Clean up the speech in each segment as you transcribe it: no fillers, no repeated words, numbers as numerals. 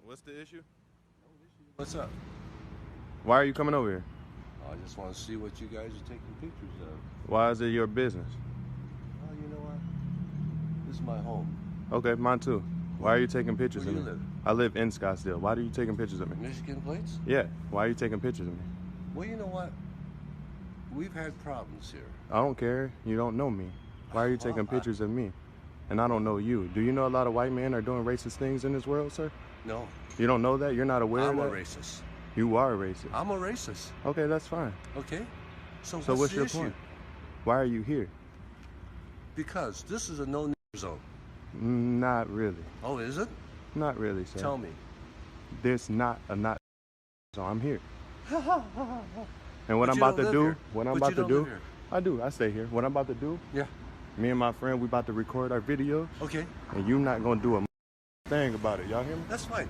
What's the issue? What's up? Why are you coming over here? I just want to see what you guys are taking pictures of. Why is it your business? Well, you know what? This is my home. Okay, mine too. Why are you taking pictures Where of do me? you live? I live in Scottsdale. Why are you taking pictures of me? Michigan plates? Yeah. Why are you taking pictures of me? Well, you know what? We've had problems here. I don't care. You don't know me. Why are you taking pictures of me? And I don't know you. Do you know a lot of white men are doing racist things in this world, sir? No. You don't know that? You're not aware of that? I'm a racist. You are a racist. I'm a racist. Okay, that's fine. Okay? So what's the your issue? point? Why are you here? Because this is a no zone. Not really. Oh, is it? Not really, sir. Tell me. There's not a not so I'm here. And what But I'm you about don't to do, live here. what I'm But about you to don't do, live here. I do. I stay here. What I'm about to do, Yeah. me and my friend, we about to record our video, Okay. and you not gonna do a thing about it. Y'all hear me? That's fine.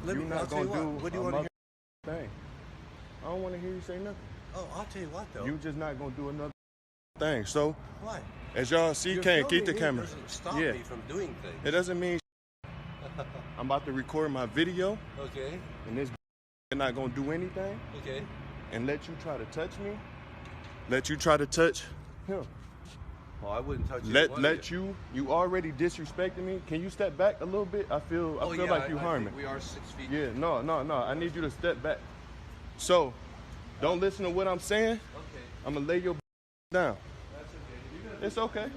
I'll tell you What do you want to hear? thing. I don't want to hear you say nothing. Oh, I'll tell you what, though. You just not gonna do another thing. So, Why? as y'all see, You're can't keep the filming me camera. doesn't stop Yeah. me from doing things. It doesn't mean I'm about to record my video, Okay. and this not gonna do anything, Okay. and let you try to touch me. Let you try to touch him. Well, I wouldn't touch You already disrespected me. Can you step back a little bit? I feel like you harming. We are 6 feet. Yeah, no. I need you to step back. So, don't listen to what I'm saying. Okay. I'm gonna lay your down. That's okay. It's okay.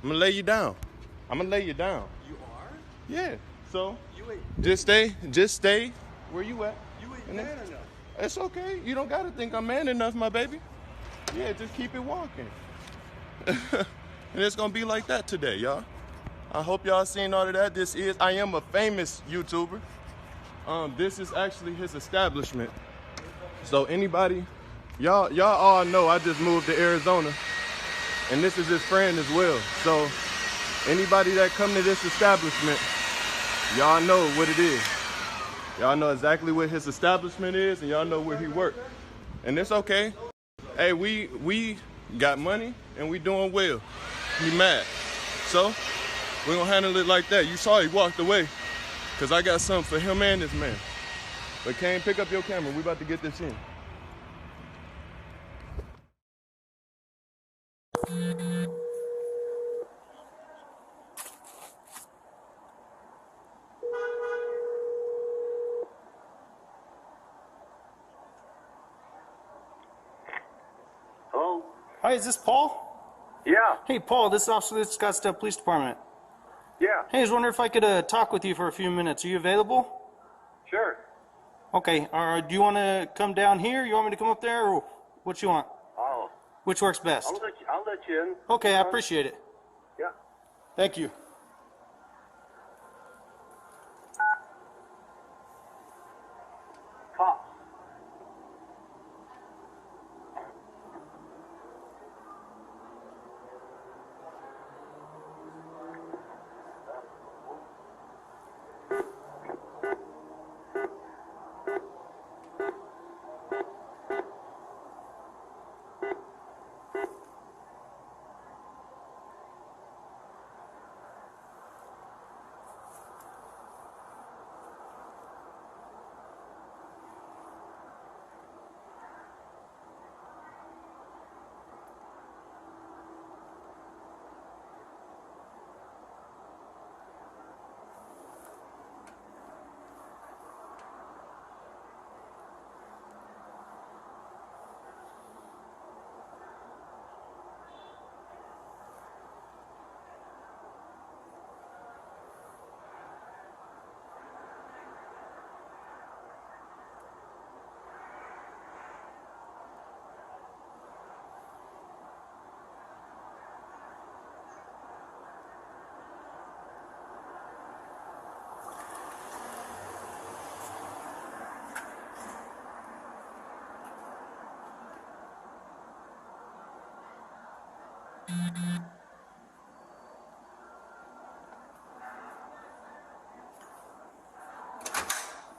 I'm gonna lay you down. I'm gonna lay you down. You are? Yeah. So, You ain't. just stay where you at. You ain't And man then- enough. It's okay. You don't gotta think I'm man enough, my baby. Yeah, just keep it walking. And it's gonna be like that today, y'all. I hope y'all seen all of that. I am a famous YouTuber. This is actually his establishment. So anybody, y'all all know I just moved to Arizona, and this is his friend as well. So anybody that come to this establishment, y'all know what it is. Y'all know exactly what his establishment is, and y'all know where he works. And it's okay. Hey, we got money and we doing well. He mad. So we're gonna handle it like that. You saw he walked away, cause I got something for him and this man. But Kane, pick up your camera. We about to get this in. Hello? Hi, is this Paul? Yeah, Hey, Paul, this is Officer of the Scottsdale Police Department. yeah, Hey, I was wondering if I could talk with you for a few minutes. Are you available? sure. Okay, do you want to come down here? You want me to come up there, or what you want? Which works best? I'll let you in. Okay, I appreciate it. Yeah. Thank you. Cops.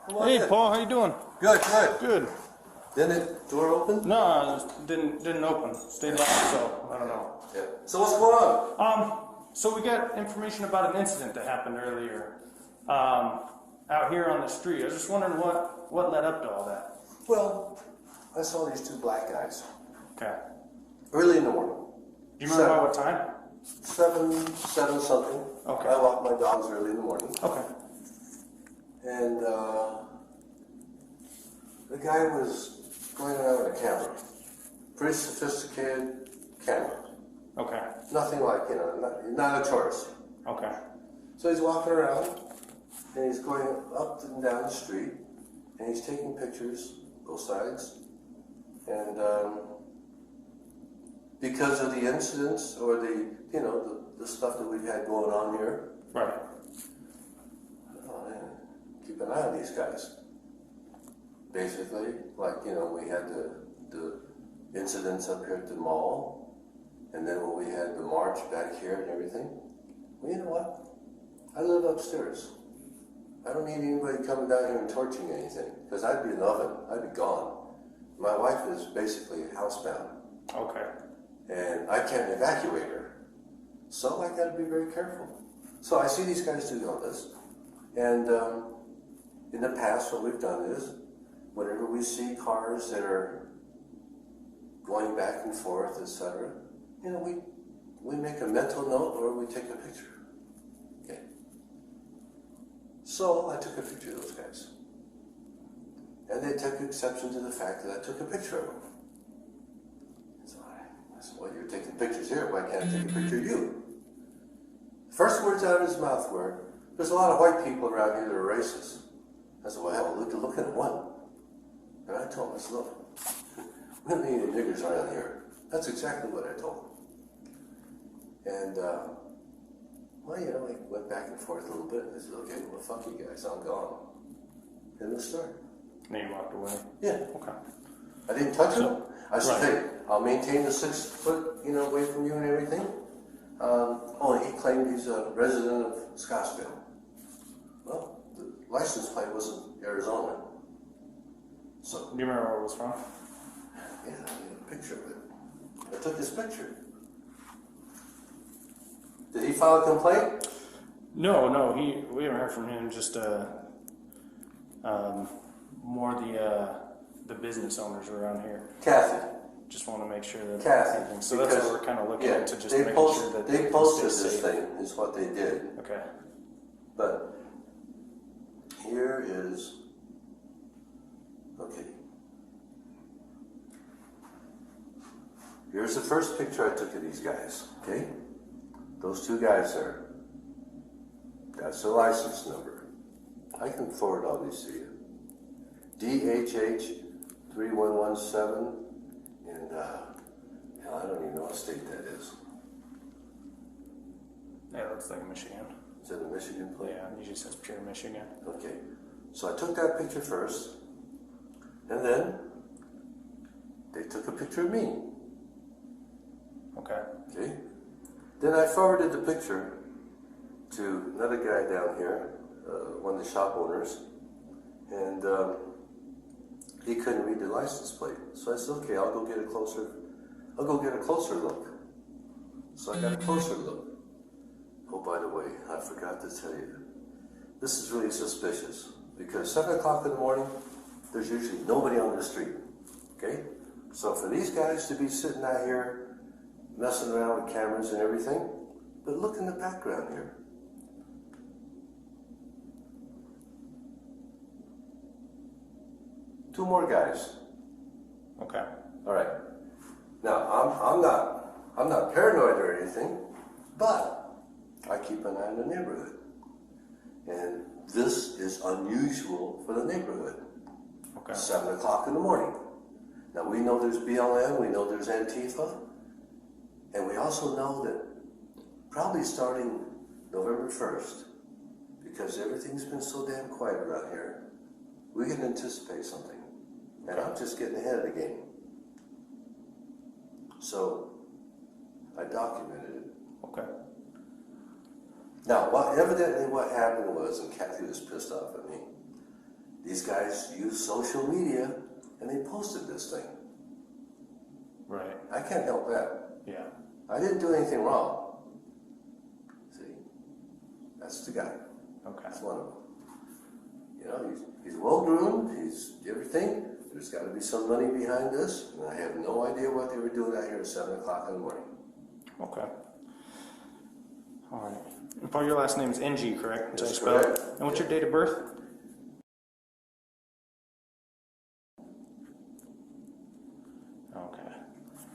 Hey, Paul, how you doing? Good, good. Good. Didn't the door open? No, it didn't open. Stayed locked, so I don't know. Yeah. So what's going on? So we got information about an incident that happened earlier. out here on the street. I was just wondering what led up to all that. Well, I saw these two black guys Okay. early in the morning. Do you remember about what time? 7 something. Okay. I walk my dogs early in the morning. Okay. And the guy was going around with a camera. Pretty sophisticated camera. Okay. Nothing like, not a tourist. Okay. So he's walking around, and he's going up and down the street, and he's taking pictures, both sides. And because of the incidents or the stuff that we've had going on here, Right. keep an eye on these guys. Basically, like, we had the incidents up here at the mall, and then when we had the march back here and everything. Well, you know what? I live upstairs. I don't need anybody coming down here and torching anything, because I'd be in the oven. I'd be gone. My wife is basically housebound, Okay. and I can't evacuate her. So I got to be very careful. So I see these guys doing all this, and in the past, what we've done is, whenever we see cars that are going back and forth, etc., we make a mental note or we take a picture. Okay. So I took a picture of those guys. And they took exception to the fact that I took a picture of them. So I said, well, you're taking pictures here, why can't I take a picture of you? First words out of his mouth were, there's a lot of white people around here that are racist. I said, well, hell, look at one. And I told him, I said, look, we don't need any niggers around here. That's exactly what I told him. And, we went back and forth a little bit. And I said, okay, well, fuck you guys, I'm gone. End of the story. And then you walked away. Yeah. Okay. I didn't touch him. I said, Right. hey, I'll maintain the 6 foot, away from you and everything. He claimed he's a resident of Scottsdale. Well, the license plate wasn't Arizona. So, Do you remember where it was from? yeah, I need a picture of it. I took his picture. Did he file a complaint? No, we haven't heard from him. Just more the business owners around here. Kathy. Just want to make sure that Kathy. everything. So that's what we're kind of looking into, just they making post, sure that they can posted stay this safe. thing, is what they did. Okay. But here is, okay. Here's the first picture I took of these guys, okay? Those two guys there. That's their license number. I can forward all these to you. DHH 3117, and hell, I don't even know what state that is. Yeah, it looks like Michigan. Is that a Michigan plate? Yeah, it usually says pure Michigan. Okay, so I took that picture first, and then they took a picture of me. Okay. Okay, then I forwarded the picture to another guy down here, one of the shop owners, and he couldn't read the license plate. So I said, okay, I'll go get a closer look. So I got a closer look. Oh, by the way, I forgot to tell you, this is really suspicious, because 7 o'clock in the morning, there's usually nobody on the street, okay? So for these guys to be sitting out here messing around with cameras and everything, but look in the background here. Two more guys. Okay. All right. Now I'm not paranoid or anything, but I keep an eye on the neighborhood, and this is unusual for the neighborhood. Okay. 7 o'clock in the morning. Now we know there's BLM, we know there's Antifa, and we also know that probably starting November 1st, because everything's been so damn quiet around here, we can anticipate something. And I'm just getting ahead of the game. So I documented it. Okay. Now, evidently what happened was, and Kathy was pissed off at me, these guys used social media and they posted this thing. Right. I can't help that. Yeah. I didn't do anything wrong. See? That's the guy. Okay. That's one of them. You know, he's well groomed, he's everything. There's got to be some money behind this, and I have no idea what they were doing out here at 7 o'clock in the morning. Okay. All right. And Paul, your last name is NG, correct? That's Spell it? correct. And what's your date of birth? Okay.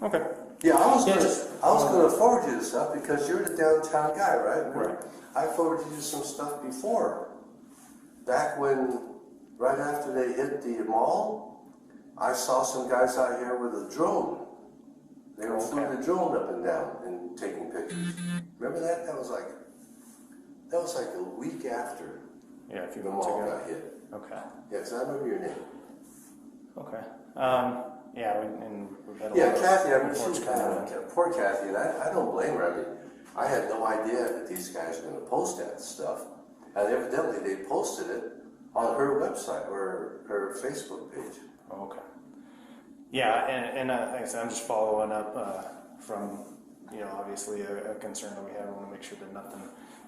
Okay. Yeah, I was Yeah, gonna forward you this stuff because you're the downtown guy, right? Right. I forwarded you some stuff before. Back when, right after they hit the mall, I saw some guys out here with a drone. They were flying the drone up and down and taking pictures. Remember that? That was like a week after Yeah, a few the months mall ago. got hit. Okay. Yeah, 'cause I remember your name. Okay. Yeah, and we've had a Yeah, lot of Kathy, I mean, reports she's coming in. poor Kathy, and I don't blame her. I mean, I had no idea that these guys were going to post that stuff. And evidently they posted it on her website or her Facebook page. Okay. Yeah, and like I said, I'm just following up from, obviously a concern that we have. I want to make sure that nothing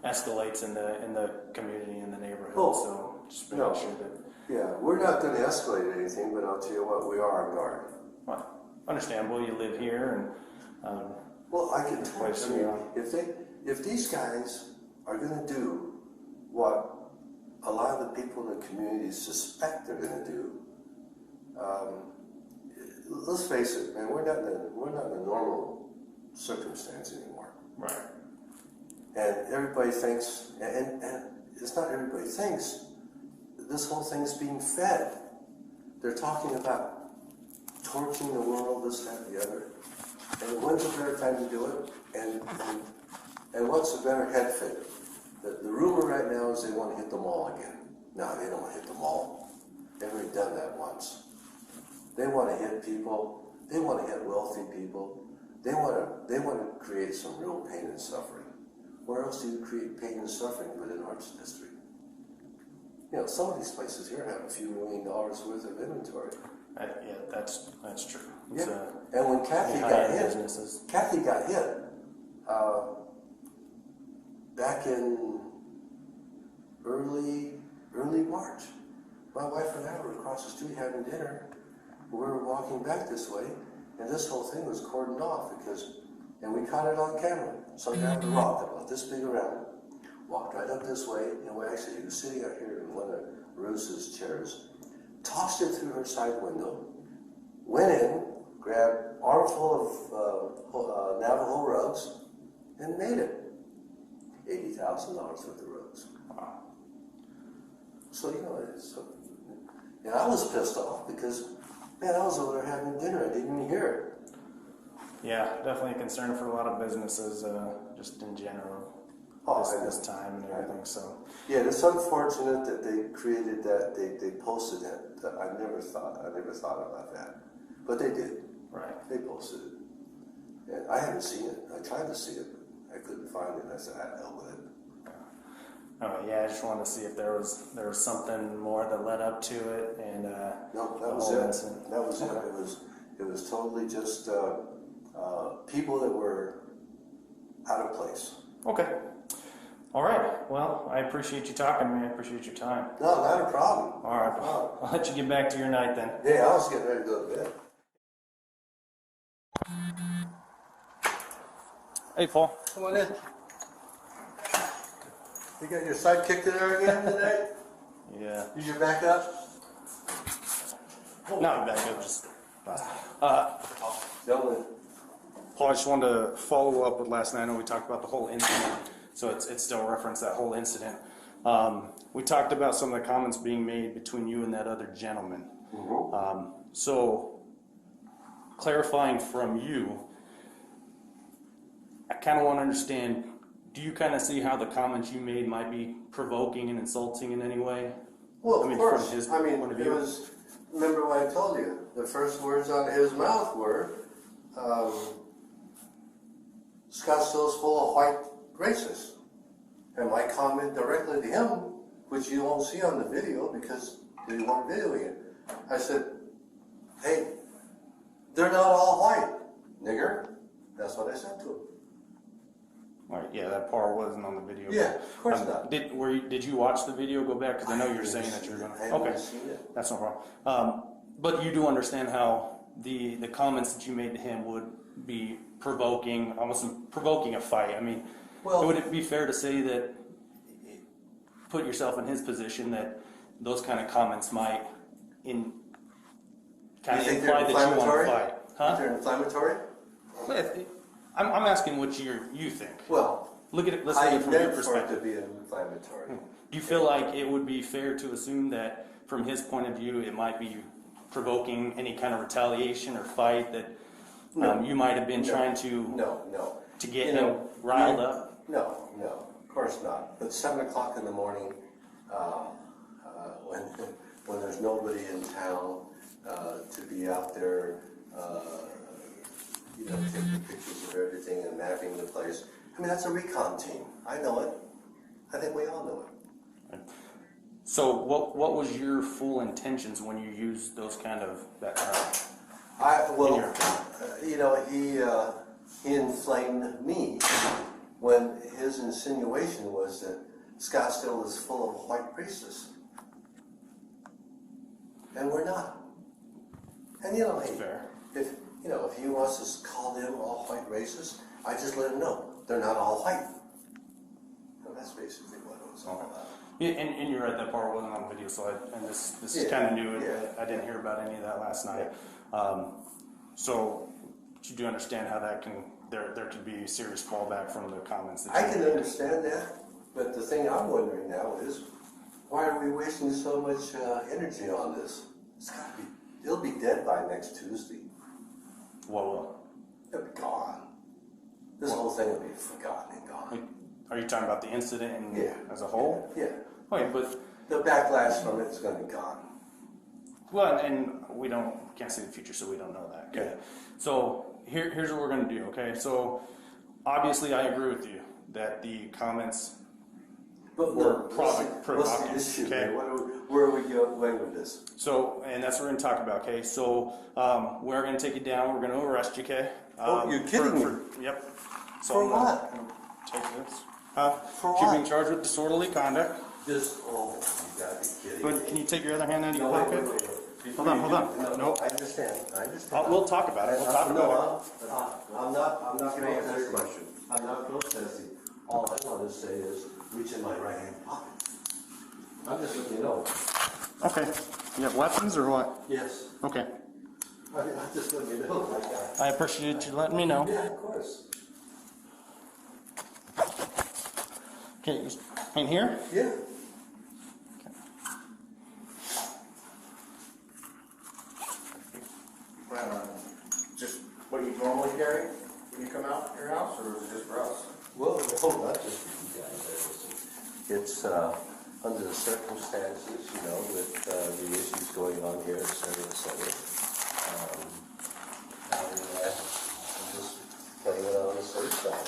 escalates in the community, in the neighborhood. Oh, so just no. making sure that. Yeah, we're not going to escalate anything, but I'll tell you what, we are on guard. Well, understandable. You live here, and Well, I can tell Place you, you if these guys are going to do what a lot of the people in the community suspect they're going to do, let's face it, man, we're not in a normal circumstance anymore. right. And everybody thinks, and it's not everybody thinks, this whole thing's being fed. They're talking about torching the world, this, that, the other. And when's a better time to do it? And what's a better head fit? The rumor right now is they want to hit the mall again. No, they don't want to hit the mall. They've already done that once. They want to hit people. They want to hit wealthy people. They want to create some real pain and suffering. Where else do you create pain and suffering but in Arts District? Some of these places here have a few $1 million worth of inventory. Yeah, that's true. Yeah. It's, And when Kathy got hit, businesses. Back in early March. My wife and I were across the street having dinner. We were walking back this way, and this whole thing was cordoned off and we caught it on camera. Some guy with a rock about this big around walked right up this way, and he was sitting out here in one of Ruth's chairs, tossed it through her side window, went in, grabbed an armful of Navajo rugs, and made it. $80,000 worth of rugs. Wow. So, and I was pissed off because, man, I was over there having dinner. I didn't even hear it. Yeah, definitely a concern for a lot of businesses, just in general. This time and everything. So. Yeah, it's unfortunate that they created that. They posted that. I never thought about that, but they did. Right. They posted it, and I haven't seen it. I tried to see it, but I couldn't find it. I said, "I hell with it." Yeah, I just wanted to see if there was something more that led up to it, and No, that was it. That was it. It was totally just people that were out of place. Okay. All right. Well, I appreciate you talking to me. I appreciate your time. No, not a problem. All right. I'll let you get back to your night then. Yeah, I was getting ready to go to bed. Hey, Paul. Come on in. You got your sidekick there again today? Yeah. Use your backup? Not back up. Just. Gentlemen. Paul, I just wanted to follow up with last night. I know we talked about the whole incident, so it's still referenced that whole incident. We talked about some of the comments being made between you and that other gentleman. Mm-hmm. So, clarifying from you, I kind of want to understand, do you kind of see how the comments you made might be provoking and insulting in any way? Well, I mean, of course. from his I mean, point of it view. was, remember what I told you? The first words out of his mouth were, Scottsdale's full of white racists. And my comment directly to him, which you won't see on the video because they weren't videoing it, I said, hey, they're not all white, nigger. That's what I said to him. All right, yeah, that part wasn't on the video. Yeah, of course not. Did you watch the video? Go back, because I know you're saying that you're going to. Okay, that's no problem. But you do understand how the comments that you made to him would be provoking, almost provoking a fight. I mean, would it be fair to say that, put yourself in his position, that those kind of comments might kind of imply that you want to fight? Huh? They're inflammatory? I'm asking what you think. Well, Let's look at it from your perspective. I never to be inflammatory. Do you feel like it would be fair to assume that, from his point of view, it might be provoking any kind of retaliation or fight that you might have been trying to get him riled up? No, of course not. But 7 o'clock in the morning, when there's nobody in town, to be out there, taking pictures of everything and mapping the place. I mean, that's a recon team. I know it. I think we all know it. So what was your full intentions when you used those kind of he inflamed me when his insinuation was that Scottsdale is full of white racists, and we're not. And fair. If he wants to call them all white racists, I just let him know they're not all white. And that's basically what it was all about. Yeah, and you're right, that part wasn't on video, so this is kind of new. I didn't hear about any of that last night. So you do understand how that there could be serious fallback from the comments that you I can made. understand that, but the thing I'm wondering now is, why are we wasting so much energy on this? It'll be dead by next Tuesday. What will? It'll be gone. This whole thing will be forgotten and gone. Are you talking about the incident as a whole? Yeah. Okay, but the backlash from it is going to be gone. Well, and we can't see the future, so we don't know that. Okay. So here's what we're going to do. Okay. So obviously, I agree with you that the comments were provocative. What's the issue? Okay. Where are we going with this? So, and that's what we're going to talk about. Okay. So we're going to take you down. We're going to arrest you. Okay. You're kidding me. Yep. So For what? Take this. For You're what? being charged with disorderly conduct. You gotta be kidding But me. can you take your other hand out of your pocket? Wait. Hold on. No, I understand. We'll talk about it. We'll talk about it. I'm not going to answer your question. I'm not protesting. All I want to say is reach in my right hand pocket. I'm just letting you know. Okay. You have weapons or what? Yes. Okay. I'm just letting you know like that. I appreciate you letting me know. Yeah, of course. Okay, in here? Yeah. Just what you normally carry when you come out your house, or is it just for us? Well, not just for you guys. It's under the circumstances, with the issues going on here, et cetera. I'm just playing it on the safe side.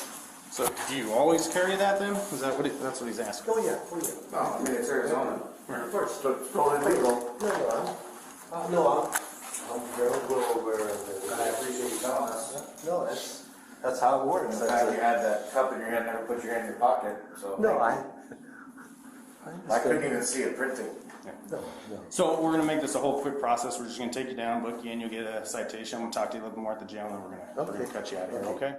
So, do you always carry that then? Is that that's what he's asking? Oh yeah. No, I mean, it's Arizona. First, But it's totally legal. I'm very well aware of it. I appreciate you telling us. No, that's how it works. And the fact you had that cup in your hand, never put your hand in your pocket, so. No, I couldn't even see it printing. No. So, we're going to make this a whole quick process. We're just going to take you down, book you in, you'll get a citation. I'm going to talk to you a little bit more at the jail, and then we're going to cut you out of here, okay?